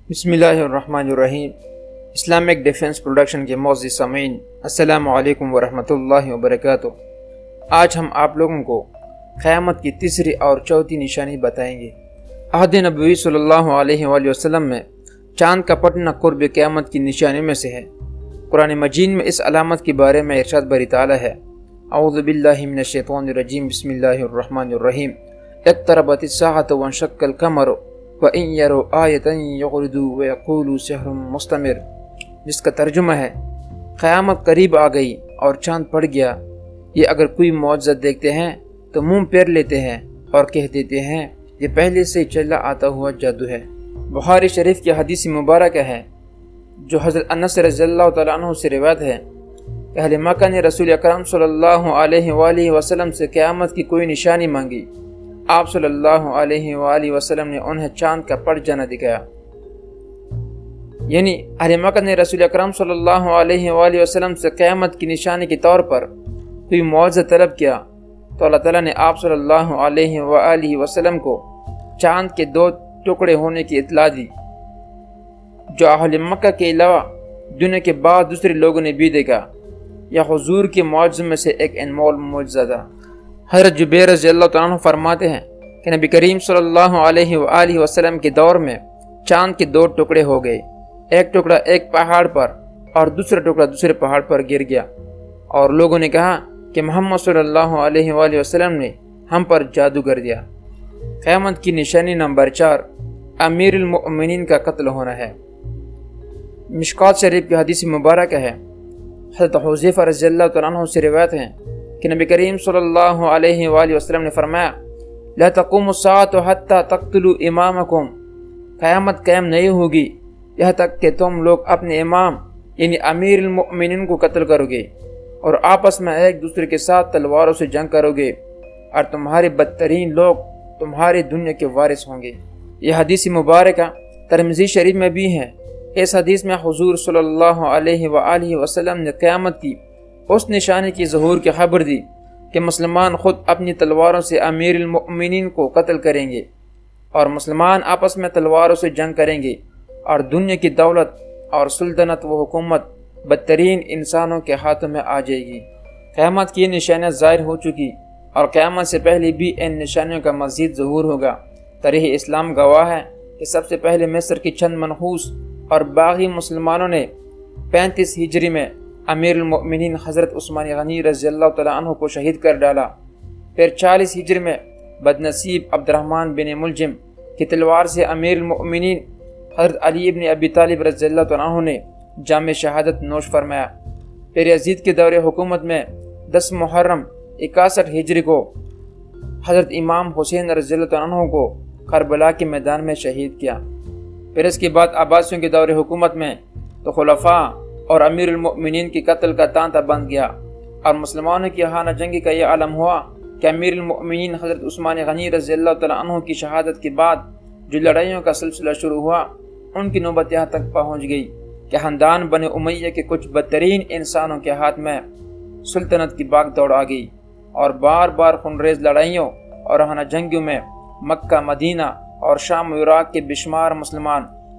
بسم اللہ الرحمن الرحیم۔ اسلامک ڈیفنس پروڈکشن کے معزز سامعین، السلام علیکم ورحمۃ اللہ وبرکاتہ۔ آج ہم آپ لوگوں کو قیامت کی تیسری اور چوتھی نشانی بتائیں گے۔ عہد نبوی صلی اللہ علیہ وآلہ وسلم میں چاند کا پٹنا قرب قیامت کی نشانی میں سے ہے۔ قرآن مجید میں اس علامت کے بارے میں ارشاد باری تعالی ہے، اعوذ باللہ من الشیطان الرجیم، بسم اللہ الرحمن الرحیم، اقتربت الساعۃ وانشق القمر وَإِن يَرَوْا آیَةً يَعْرِضُوا وَيَقُولُوا سِحْرٌ مُسْتَمِرٌ، جس کا ترجمہ ہے قیامت قریب آ گئی اور چاند پڑ گیا، یہ اگر کوئی معجزہ دیکھتے ہیں تو منہ پھیر لیتے ہیں اور کہہ دیتے ہیں یہ پہلے سے چلا آتا ہوا جادو ہے۔ بخاری شریف کی حدیث مبارکہ ہے جو حضرت انس رضی اللہ تعالیٰ عنہ سے روایت ہے کہ اہل مکہ نے رسول اکرم صلی اللہ علیہ وآلہ وسلم سے قیامت کی کوئی نشانی مانگی۔ آپ صلی اللہ علیہ وآلہ وسلم نے انہیں چاند کا پڑ جانا دکھایا، یعنی اہل مکہ نے رسول اکرم صلی اللہ علیہ وآلہ وسلم سے قیامت کی نشانی کے طور پر کوئی معجزہ طلب کیا تو اللہ تعالیٰ نے آپ صلی اللہ علیہ وآلہ وسلم کو چاند کے دو ٹکڑے ہونے کی اطلاع دی، جو اہل مکہ کے علاوہ دنیا کے بعد دوسرے لوگوں نے بھی دیکھا۔ یہ حضور کے معجزوں میں سے ایک انمول معجزہ تھا۔ حضرت جبیر رضی اللہ تعالیٰ عنہ فرماتے ہیں کہ نبی کریم صلی اللہ علیہ وآلہ وسلم کے دور میں چاند کے دو ٹکڑے ہو گئے، ایک ٹکڑا ایک پہاڑ پر اور دوسرا ٹکڑا دوسرے پہاڑ پر گر گیا، اور لوگوں نے کہا کہ محمد صلی اللہ علیہ وآلہ وسلم نے ہم پر جادو کر دیا۔ قیامت کی نشانی نمبر 4، امیر المؤمنین کا قتل ہونا ہے۔ مشکوٰۃ شریف کی حدیث مبارکہ ہے، حضرت حذیفہ رضی اللہ تعالیٰ عنہ سے روایت ہے کہ نبی کریم صلی اللہ علیہ وآلہ وسلم نے فرمایا، لا تقوم الساعة حتى تقتلوا امامکم، قیامت قائم نہیں ہوگی یہاں تک کہ تم لوگ اپنے امام یعنی امیر المؤمنین کو قتل کرو گے اور آپس میں ایک دوسرے کے ساتھ تلواروں سے جنگ کرو گے، اور تمہارے بدترین لوگ تمہاری دنیا کے وارث ہوں گے۔ یہ حدیث مبارکہ ترمذی شریف میں بھی ہے۔ اس حدیث میں حضور صلی اللہ علیہ وآلہ وسلم نے قیامت کی اس نشانی کی ظہور کی خبر دی کہ مسلمان خود اپنی تلواروں سے امیر المؤمنین کو قتل کریں گے اور مسلمان آپس میں تلواروں سے جنگ کریں گے، اور دنیا کی دولت اور سلطنت و حکومت بدترین انسانوں کے ہاتھوں میں آ جائے گی۔ قیامت کی نشانیاں ظاہر ہو چکی اور قیامت سے پہلے بھی ان نشانیوں کا مزید ظہور ہوگا۔ تاریخ اسلام گواہ ہے کہ سب سے پہلے مصر کی چند منحوس اور باغی مسلمانوں نے 35 ہجری میں امیر المؤمنین حضرت عثمان غنی رضی اللہ تعالیٰ عنہ کو شہید کر ڈالا۔ پھر 40 ہجری میں بدنصیب عبد الرحمن بن ملجم کی تلوار سے امیر المؤمنین حضرت علی بن ابی طالب رضی اللہ تعالیٰ عنہ نے جام شہادت نوش فرمایا۔ پھر یزید کے دور حکومت میں 10 محرم 61 ہجری کو حضرت امام حسین رضی اللہ تعالیٰ عنہ کو کربلا کے میدان میں شہید کیا۔ پھر اس کے بعد عباسیوں کے دور حکومت میں تو خلفاء اور امیر المؤمنین کی قتل کا تانتا بند گیا، اور مسلمانوں کی خانہ جنگی کا یہ عالم ہوا کہ امیر المؤمنین حضرت عثمان غنی رضی اللہ تعالیٰ عنہ کی شہادت کے بعد جو لڑائیوں کا سلسلہ شروع ہوا، ان کی نوبت یہاں تک پہنچ گئی کہ خاندان بنی امیہ کے کچھ بدترین انسانوں کے ہاتھ میں سلطنت کی باغ دوڑ آ گئی، اور بار بار خونریز لڑائیوں اور خانہ جنگیوں میں مکہ، مدینہ اور شام و عراق کے بے شمار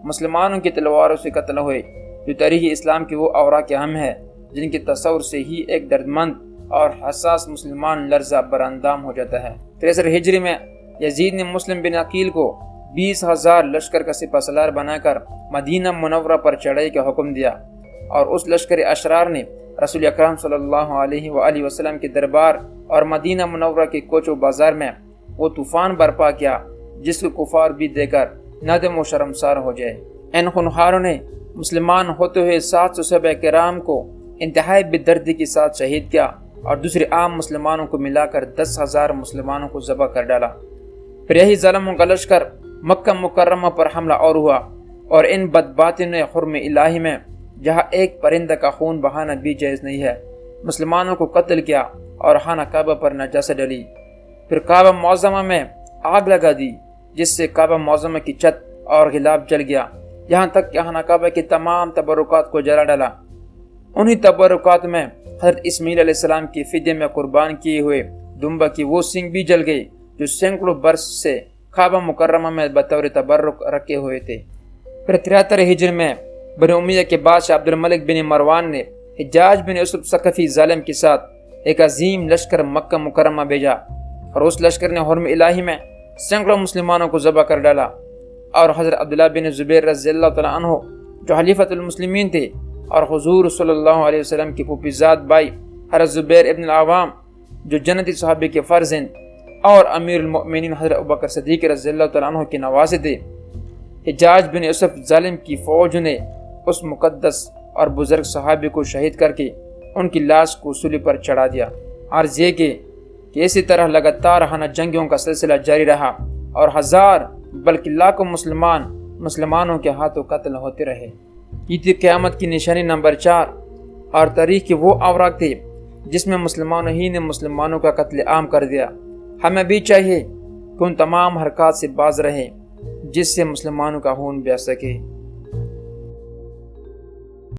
مسلمانوں کی تلواروں سے قتل ہوئے، جو تاریخ اسلام کے وہ اوراق اہم ہے جن کے تصور سے ہی ایک دردمند اور حساس مسلمان لرزہ براندام ہو جاتا ہے۔ 63 ہجری میں یزید نے مسلم بن عقیل کو 20,000 لشکر کا سپہ سالار بنا کر مدینہ منورہ پر چڑھائی کا حکم دیا، اور اس لشکر اشرار نے رسول اکرم صلی اللہ علیہ وآلہ وسلم کے دربار اور مدینہ منورہ کے کوچ و بازار میں وہ طوفان برپا کیا جس کو کفار بھی دے کر ندم و شرمسار ہو جائے۔ ان خونخواروں نے مسلمان ہوتے ہوئے 700 صحابہ کرام کو انتہائی بے دردی کے ساتھ شہید کیا، اور دوسرے عام مسلمانوں کو ملا کر 10,000 مسلمانوں کو ذبح کر ڈالا۔ پھر یہی ظالموں کا لشکر مکہ مکرمہ پر حملہ اور ہوا، اور ان بدباطنوں نے حرم الہی میں جہاں ایک پرندہ کا خون بہانا بھی جائز نہیں ہے، مسلمانوں کو قتل کیا اور خانہ کعبہ پر نجاست ڈلی۔ پھر کعبہ معظمہ میں آگ لگا دی جس سے کعبہ معظمہ کی چھت اور غلاف جل گیا، یہاں تک کہ خانہ کعبہ کے تمام تبرکات کو جلا ڈالا۔ انہی تبرکات میں حضرت اسماعیل علیہ السلام کی فدیے میں قربان کیے ہوئے دمبا کی وہ سینگ بھی جل گئی جو سینکڑوں برس سے کعبہ مکرمہ میں بطور تبرک رکھے ہوئے تھے۔ پھر 73 ہجری میں بنو امیہ کے بادشاہ عبد الملک بن مروان نے حجاج بن یوسف ثقفی ظالم کے ساتھ ایک عظیم لشکر مکہ مکرمہ بھیجا، اور اس لشکر نے حرم الہی میں سینکڑوں مسلمانوں کو ذبح کر ڈالا، اور حضرت عبداللہ بن زبیر رضی اللہ تعالیٰ عنہ جو خلیفۃ المسلمین تھے، اور حضور صلی اللہ علیہ وسلم کی پھوپھی زاد بھائی حضرت زبیر ابن العوام جو جنتی صحابی کے فرزند اور امیر المؤمنین حضرت ابوبکر صدیق رضی اللہ تعالیٰ عنہ کے نواسے تھے، حجاج بن یوسف ظالم کی فوج نے اس مقدس اور بزرگ صحابی کو شہید کر کے ان کی لاش کو سولی پر چڑھا دیا۔ عرض یہ کہ اسی طرح لگاتار ہنہ جنگیوں کا سلسلہ جاری رہا، اور ہزار بلکہ لاکھوں مسلمانوں کے ہاتھوں قتل ہوتے رہے۔ یہ تھی قیامت کی نشانی نمبر 4، اور تاریخ کے وہ اوراق تھے جس میں مسلمانوں ہی نے مسلمانوں کا قتل عام کر دیا۔ ہمیں بھی چاہیے کہ ان تمام حرکات سے باز رہیں جس سے مسلمانوں کا خون بہہ سکے۔